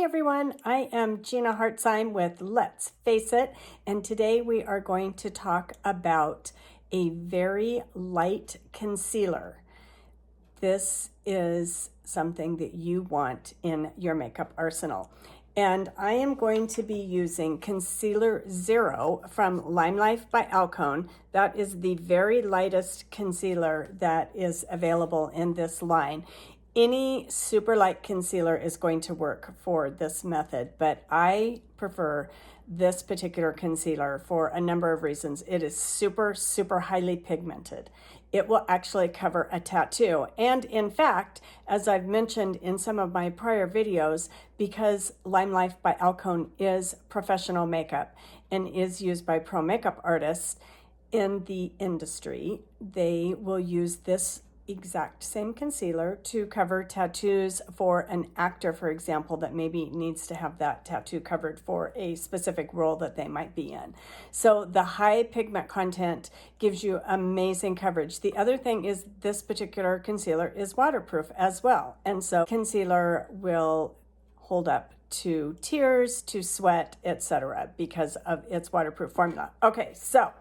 everyone, I am Gina Hartzheim with Let's Face It, and today we are going to talk about a very light concealer. This is something that you want in your makeup arsenal. And I am going to be using Concealer Zero from LimeLife by Alcone. That is the very lightest concealer that is available in this line. Any super light concealer is going to work for this method, but I prefer this particular concealer for a number of reasons. It is super, super highly pigmented. It will actually cover a tattoo. And in fact, as I've mentioned in some of my prior videos, because LimeLife by Alcone is professional makeup and is used by pro makeup artists in the industry, they will use this exact same concealer to cover tattoos for an actor, for example, that maybe needs to have that tattoo covered for a specific role that they might be in. So the high pigment content gives you amazing coverage. The other thing is this particular concealer is waterproof as well. And so concealer will hold up to tears, to sweat, etc. because of its waterproof formula. Okay, so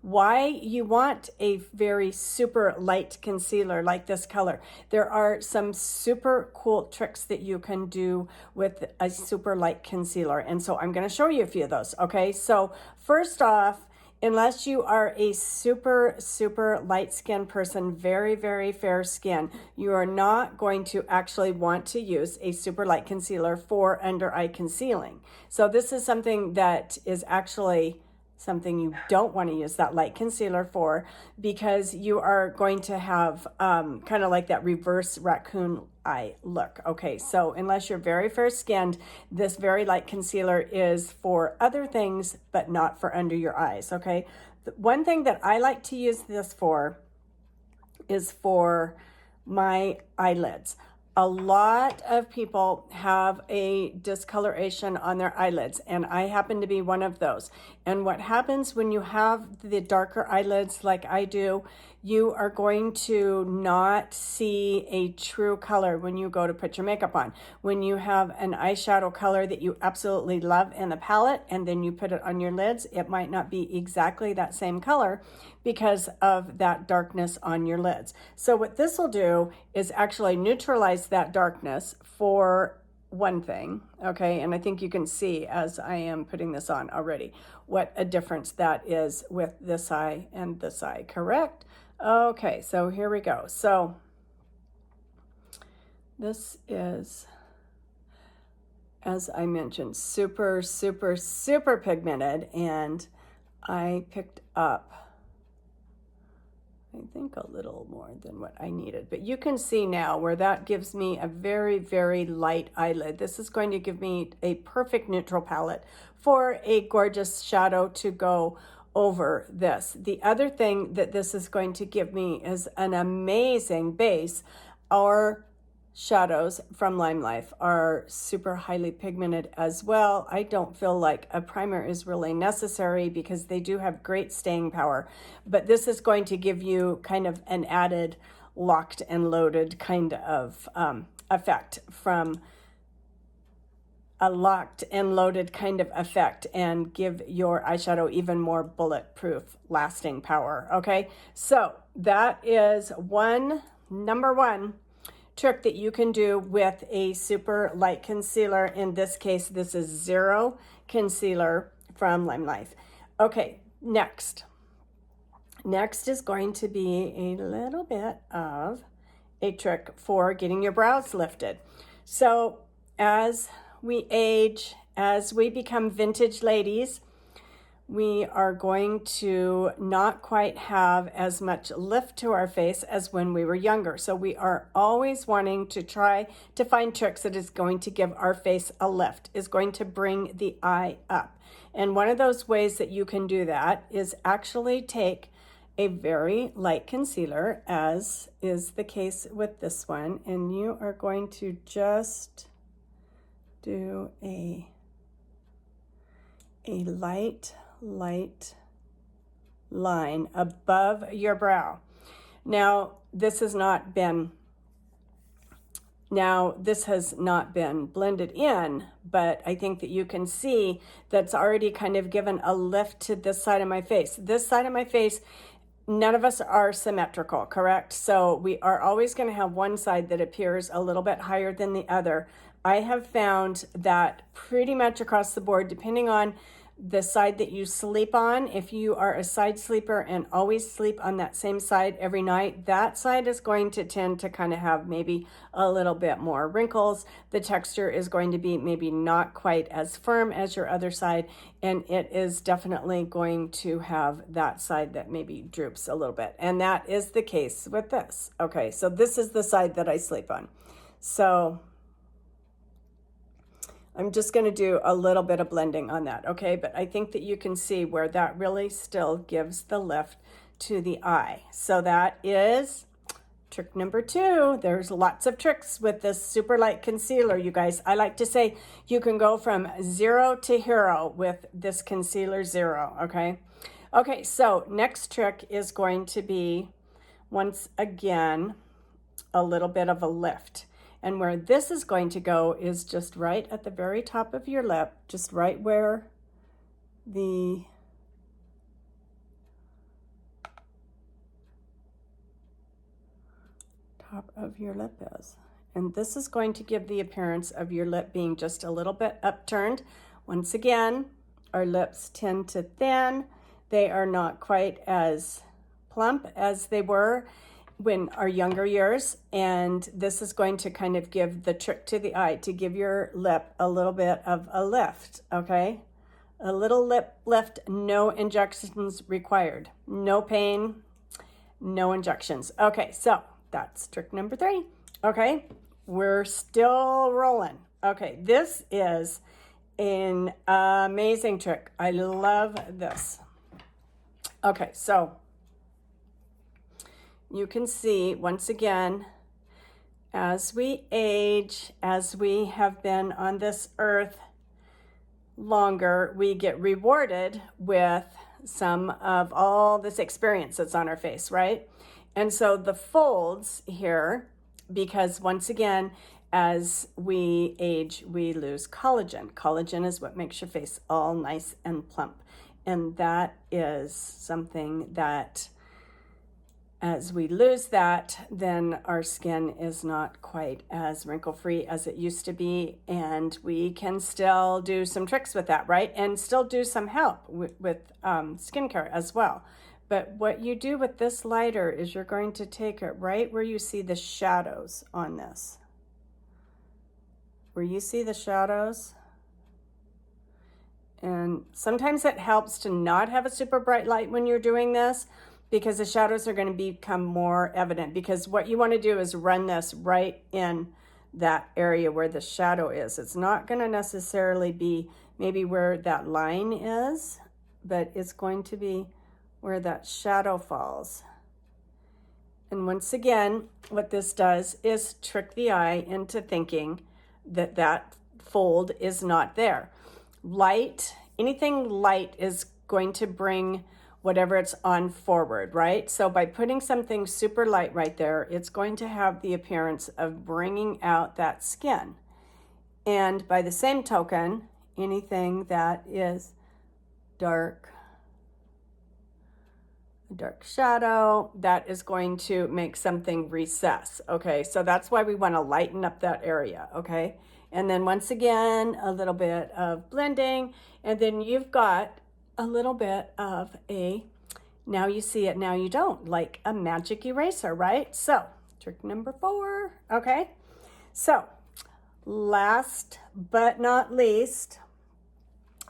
why you want a very super light concealer like this color. There are some super cool tricks that you can do with a super light concealer. And so I'm going to show you a few of those. Okay, so first off, unless you are a super, super light skin person, very, very fair skin, you are not going to actually want to use a super light concealer for under eye concealing. So this is something that is actually something you don't want to use that light concealer for, because you are going to have kind of like that reverse raccoon eye look. Okay, so unless you're very fair skinned, this very light concealer is for other things, but not for under your eyes. Okay, one thing that I like to use this for is for my eyelids. A lot of people have a discoloration on their eyelids, and I happen to be one of those. And what happens when you have the darker eyelids like I do, you are going to not see a true color when you go to put your makeup on. When you have an eyeshadow color that you absolutely love in the palette and then you put it on your lids, it might not be exactly that same color because of that darkness on your lids. So what this will do is actually neutralize that darkness for one thing, okay? And I think you can see as I am putting this on already what a difference that is with this eye and this eye, correct? Okay, so here we go. So this is, as I mentioned, super, super, super pigmented, and I picked up, I think, a little more than what I needed. But you can see now where that gives me a very, very light eyelid. This is going to give me a perfect neutral palette for a gorgeous shadow to go over this. The other thing that this is going to give me is an amazing base. Our shadows from LimeLife are super highly pigmented as well. I don't feel like a primer is really necessary because they do have great staying power, but this is going to give you kind of an added locked and loaded kind of effect from a locked and loaded kind of effect, and give your eyeshadow even more bulletproof lasting power. Okay, so that is number one trick that you can do with a super light concealer. In this case, this is Zero concealer from LimeLife. Okay, next is going to be a little bit of a trick for getting your brows lifted. So as we age, as we become vintage ladies, we are going to not quite have as much lift to our face as when we were younger. So we are always wanting to try to find tricks that is going to give our face a lift, is going to bring the eye up. And one of those ways that you can do that is actually take a very light concealer, as is the case with this one, and you are going to just do a light line above your brow. Now, this has not been Now, this has not been blended in, but I think that you can see that's already kind of given a lift to this side of my face. This side of my face, none of us are symmetrical, correct? So we are always going to have one side that appears a little bit higher than the other. I have found that pretty much across the board, depending on the side that you sleep on, if you are a side sleeper and always sleep on that same side every night, that side is going to tend to kind of have maybe a little bit more wrinkles. The texture is going to be maybe not quite as firm as your other side, and it is definitely going to have that side that maybe droops a little bit. And that is the case with this. Okay, so this is the side that I sleep on. So I'm just going to do a little bit of blending on that, okay? But I think that you can see where that really still gives the lift to the eye. So that is trick number 2. There's lots of tricks with this super light concealer, you guys. I like to say you can go from 0 to hero with this concealer 0, okay? Okay, so next trick is going to be, once again, a little bit of a lift. And where this is going to go is just right at the very top of your lip, just right where the top of your lip is. And this is going to give the appearance of your lip being just a little bit upturned. Once again, our lips tend to thin. They are not quite as plump as they were when our younger years, and this is going to kind of give the trick to the eye to give your lip a little bit of a lift, okay? A little lip lift, no injections required. No pain, no injections. Okay, so that's trick number 3, okay? We're still rolling. Okay, this is an amazing trick. I love this. Okay, so you can see, once again, as we age, as we have been on this earth longer, we get rewarded with some of all this experience that's on our face, right? And so the folds here, because once again, as we age, we lose collagen. Collagen is what makes your face all nice and plump. And that is something that, as we lose that, then our skin is not quite as wrinkle-free as it used to be, and we can still do some tricks with that, right? And still do some help with skincare as well. But what you do with this lighter is you're going to take it right where you see the shadows on this. Where you see the shadows. And sometimes it helps to not have a super bright light when you're doing this, because the shadows are going to become more evident, because what you want to do is run this right in that area where the shadow is. It's not going to necessarily be maybe where that line is, but it's going to be where that shadow falls. And once again, what this does is trick the eye into thinking that that fold is not there. Light, anything light is going to bring whatever it's on forward, right? So by putting something super light right there, it's going to have the appearance of bringing out that skin. And by the same token, anything that is dark, a dark shadow, that is going to make something recess, okay? So that's why we want to lighten up that area, okay? And then once again, a little bit of blending, and then you've got a little bit of a, now you see it, now you don't, like a magic eraser, right? So trick number 4, okay? So last but not least,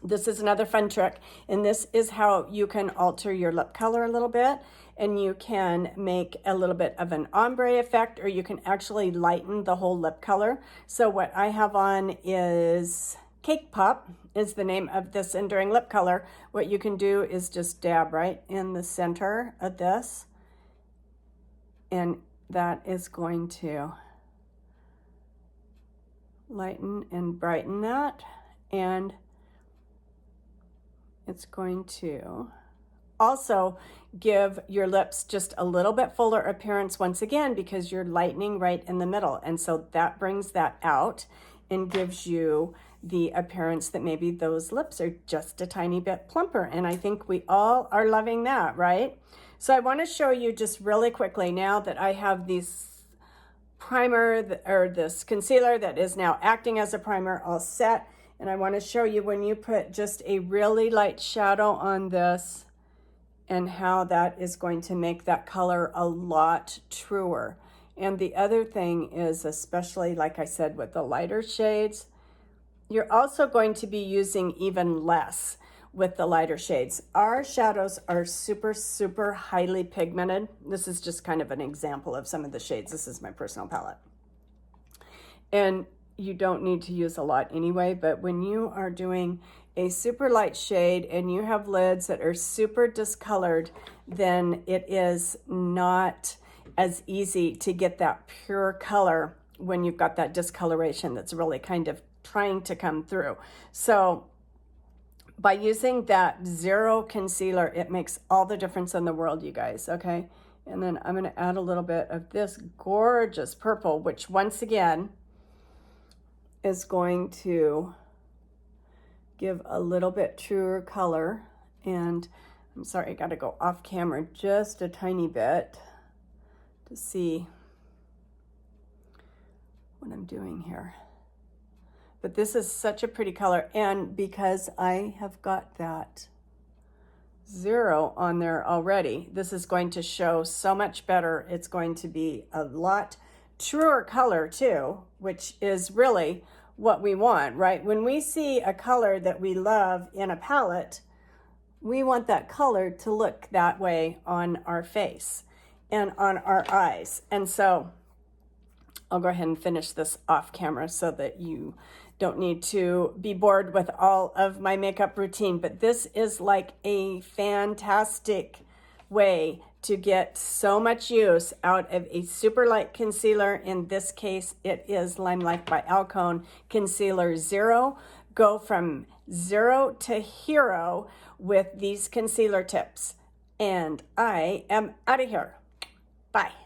this is another fun trick, and this is how you can alter your lip color a little bit, and you can make a little bit of an ombre effect, or you can actually lighten the whole lip color. So what I have on is Cake Pop, is the name of this enduring lip color. What you can do is just dab right in the center of this, and that is going to lighten and brighten that, and it's going to also give your lips just a little bit fuller appearance once again because you're lightening right in the middle. And so that brings that out and gives you the appearance that maybe those lips are just a tiny bit plumper. And I think we all are loving that, right? So I want to show you just really quickly now that I have this primer or this concealer that is now acting as a primer all set. And I want to show you when you put just a really light shadow on this and how that is going to make that color a lot truer. And the other thing is, especially like I said with the lighter shades, you're also going to be using even less with the lighter shades. Our shadows are super, super highly pigmented. This is just kind of an example of some of the shades. This is my personal palette. And you don't need to use a lot anyway, but when you are doing a super light shade and you have lids that are super discolored, then it is not as easy to get that pure color when you've got that discoloration that's really kind of trying to come through. So by using that zero concealer, it makes all the difference in the world, you guys, okay? And then I'm gonna add a little bit of this gorgeous purple, which once again is going to give a little bit truer color. And I'm sorry, I gotta go off camera just a tiny bit to see what I'm doing here. But this is such a pretty color, and because I have got that zero on there already, this is going to show so much better. It's going to be a lot truer color too, which is really what we want, right? When we see a color that we love in a palette, we want that color to look that way on our face and on our eyes. And so I'll go ahead and finish this off camera so that you don't need to be bored with all of my makeup routine. But this is like a fantastic way to get so much use out of a super light concealer. In this case, it is LimeLife by Alcone Concealer Zero. Go from zero to hero with these concealer tips. And I am out of here. Bye.